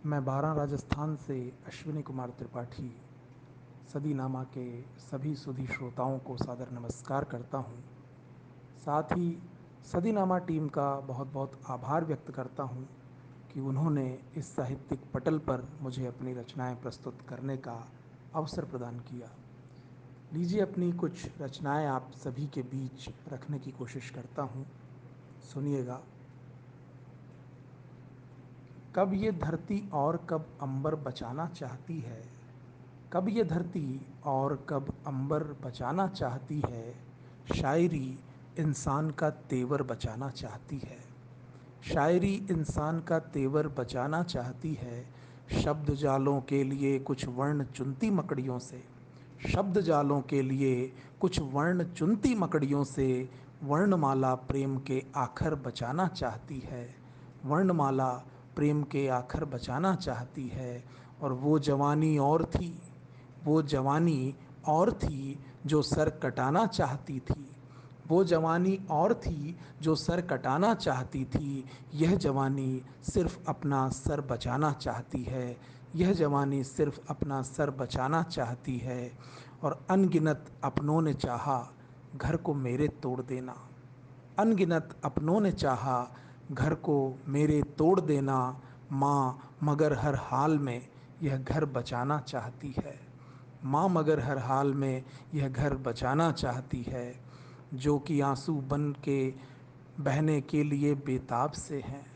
मैं बारां राजस्थान से अश्विनी कुमार त्रिपाठी सदीनामा के सभी सुधी श्रोताओं को सादर नमस्कार करता हूँ। साथ ही सदीनामा टीम का बहुत बहुत आभार व्यक्त करता हूँ कि उन्होंने इस साहित्यिक पटल पर मुझे अपनी रचनाएं प्रस्तुत करने का अवसर प्रदान किया। लीजिए अपनी कुछ रचनाएं आप सभी के बीच रखने की कोशिश करता हूँ। सुनिएगा। कब ये धरती और कब अंबर बचाना चाहती है, कब ये धरती और कब अंबर बचाना चाहती है। शायरी इंसान का तेवर बचाना चाहती है, शायरी इंसान का तेवर बचाना चाहती है। शब्द जालों के लिए कुछ वर्ण चुनती मकड़ियों से, शब्द जालों के लिए कुछ वर्ण चुनती मकड़ियों से वर्णमाला प्रेम के आखर बचाना चाहती है, वर्णमाला प्रेम के आखर बचाना चाहती है। और वो जवानी और थी, वो जवानी और थी जो सर कटाना चाहती थी, वो जवानी और थी जो सर कटाना चाहती थी। यह जवानी सिर्फ अपना सर बचाना चाहती है, यह जवानी सिर्फ अपना सर बचाना चाहती है। और अनगिनत अपनों ने चाहा घर को मेरे तोड़ देना, अनगिनत अपनों ने चाहा घर को मेरे तोड़ देना। माँ मगर हर हाल में यह घर बचाना चाहती है, माँ मगर हर हाल में यह घर बचाना चाहती है। जो कि आंसू बन के बहने के लिए बेताब से हैं,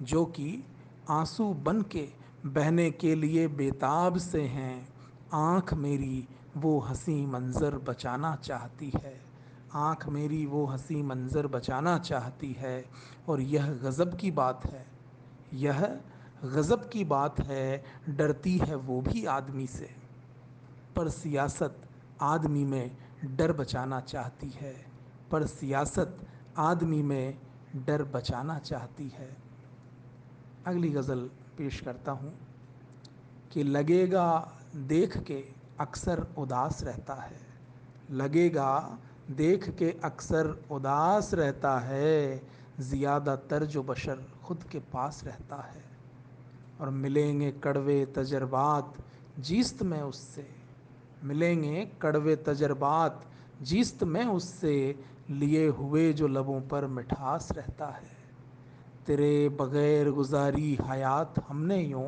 जो कि आंसू बन के बहने के लिए बेताब से हैं। आँख मेरी वो हंसी मंज़र बचाना चाहती है, आँख मेरी वो हंसी मंज़र बचाना चाहती है। और यह गज़ब की बात है, यह गज़ब की बात है, डरती है वो भी आदमी से, पर सियासत आदमी में डर बचाना चाहती है, पर सियासत आदमी में डर बचाना चाहती है। अगली गज़ल पेश करता हूँ कि लगेगा देख के अक्सर उदास रहता है, लगेगा देख के अक्सर उदास रहता है। ज़्यादातर जो बशर खुद के पास रहता है। और मिलेंगे कड़वे तजर्बात जीस्त में उससे, मिलेंगे कड़वे तजर्बात जीस्त में उससे। लिए हुए जो लबों पर मिठास रहता है। तेरे बग़ैर गुजारी हयात हमने यूं,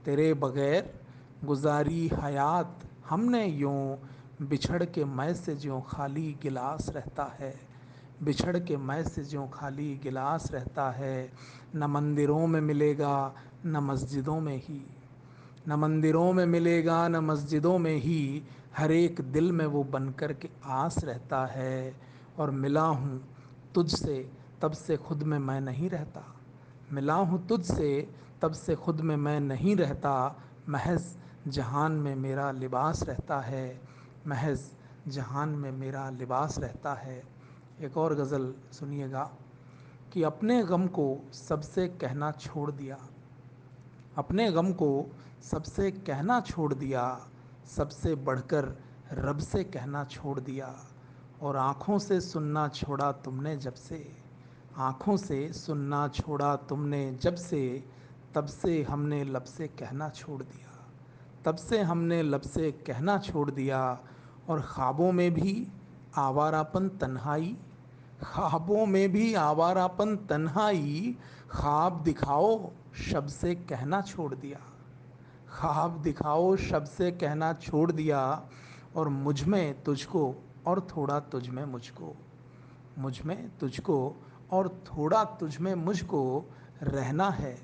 तेरे बग़ैर गुजारी हयात हमने यूं। बिछड़ के मैं से ज्यों खाली गिलास रहता है, बिछड़ के मैं से ज्यों खाली गिलास रहता है। न मंदिरों में मिलेगा न मस्जिदों में ही, न मंदिरों में मिलेगा न मस्जिदों में ही। हर एक दिल में वो बनकर के आस रहता है। और मिला हूँ तुझसे तब से खुद में मैं नहीं रहता, मिला हूँ तुझसे तब से खुद में मैं नहीं रहता। महज जहान में मेरा लिबास रहता है, महज जहान में मेरा लिबास रहता है। एक और गज़ल सुनिएगा कि अपने गम को सबसे कहना छोड़ दिया, अपने गम को सबसे कहना छोड़ दिया। सबसे बढ़कर रब से कहना छोड़ दिया। और आँखों से सुनना छोड़ा तुमने जब से, आँखों से सुनना छोड़ा तुमने जब से। तब से हमने लब से कहना छोड़ दिया, तब से हमने लब से कहना छोड़ दिया। और ख्वाबों में भी आवारापन तन्हाई, ख्वाबों में भी आवारापन तन्हाई। ख्वाब दिखाओ शब से कहना छोड़ दिया, ख्वाब दिखाओ शब से कहना छोड़ दिया। और मुझ में तुझको और थोड़ा तुझ में मुझको, मुझ में तुझको और थोड़ा तुझ में मुझको। रहना है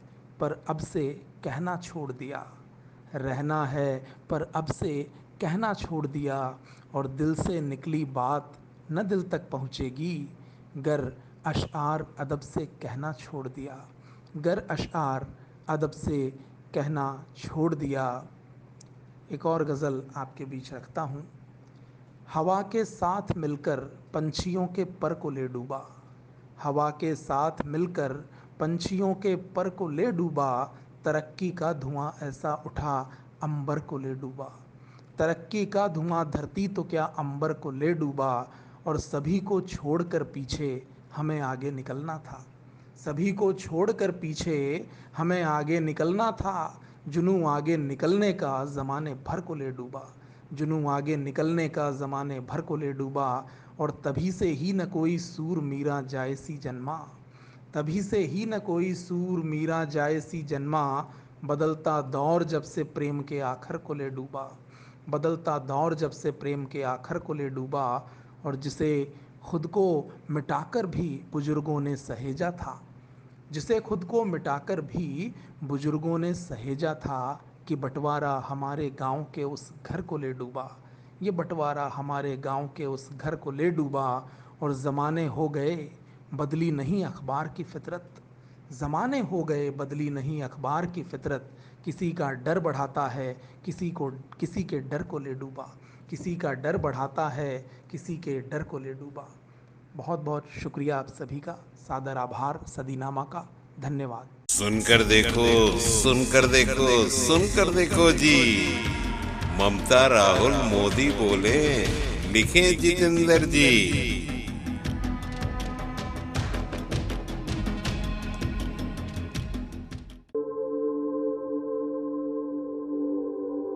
पर अब से कहना छोड़ दिया, रहना है पर अब से कहना छोड़ दिया। और दिल से निकली बात न दिल तक पहुँचेगी, गर अशआर अदब से कहना छोड़ दिया, गर अशआर अदब से कहना छोड़ दिया। एक और गज़ल आपके बीच रखता हूँ। हवा के साथ मिलकर पंछियों के पर को ले डूबा, हवा के साथ मिलकर पंछियों के पर को ले डूबा। तरक्की का धुआं ऐसा उठा अंबर को ले डूबा, तरक्की का धुआं धरती तो क्या अंबर को ले डूबा। और सभी को छोड़कर पीछे हमें आगे निकलना था, सभी को छोड़कर पीछे हमें आगे निकलना था। जुनून आगे निकलने का ज़माने भर को ले डूबा, जुनून आगे निकलने का ज़माने भर को ले डूबा। और तभी से ही न कोई सूर मीरा जायसी जन्मा, तभी से ही न कोई सूर मीरा जायसी जन्मा। बदलता दौर जब से प्रेम के आखर को ले डूबा, बदलता दौर जब से प्रेम के आखर को ले डूबा। और जिसे खुद को मिटाकर भी बुजुर्गों ने सहेजा था, जिसे खुद को मिटाकर भी बुजुर्गों ने सहेजा था, कि बंटवारा हमारे गांव के उस घर को ले डूबा, ये बंटवारा हमारे गांव के उस घर को ले डूबा। और ज़माने हो गए बदली नहीं अखबार की फितरत, ज़माने हो गए बदली नहीं अखबार की फितरत। किसी का डर बढ़ाता है किसी के डर को ले डूबा, किसी का डर बढ़ाता है किसी के डर को ले डूबा। बहुत बहुत शुक्रिया आप सभी का, सादर आभार सदीनामा का, धन्यवाद। सुनकर देखो, सुनकर देखो, सुनकर देखो जी। ममता राहुल मोदी बोले, लिखे जितेंद्र जी।